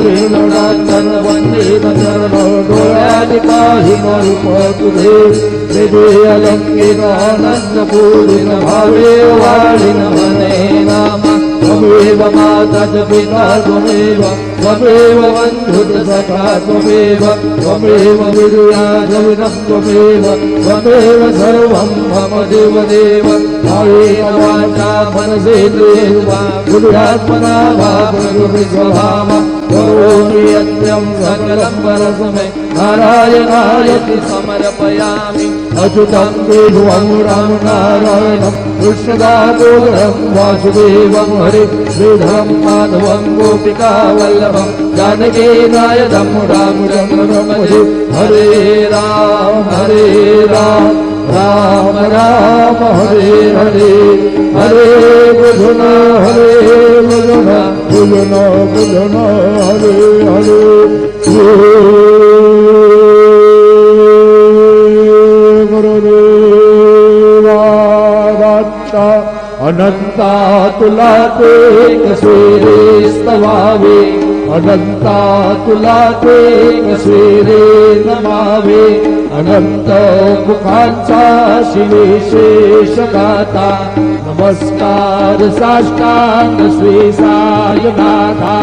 हरिणदासन वंदे चरण डोळ्याने काही रूप तुझे हृदय अलंकित आनंद पूर्ण भावे वाढीन मने नाम त्वमेव माता च पिता त्वमेव त्वमेव बन्धुः सखा त्वमेव त्वमेव विद्या च विदं त्वमेव त्वमेव सर्वं मम देवदेव कायेन वाचा मनसेन्द्रियैर्वा बुद्ध्यात्मना वा प्रकृतिस्वभावा करोमि यज्ञं सकलं परस्मै नारायणायति समर्पयामि अच्युतं देवं रामनारायणं कृष्णदामोदरं वासुदेवं हरे श्रीधरं माधवं गोपिकावल्लभं जानकीनायकं रामचन्द्रं भजे हरे राम राम राम हरे हरे हरे कृष्ण हरे कृष्ण कृष्ण कृष्ण हरे हरे गुरुदेवादात्ता अनंता तुला ते कसे रे स्तवावे अनंता तुला ते कसे रे नमावे अनंत मुखांचा शिवेशेष गाता नमस्कार साष्टांग श्री साईनाथा।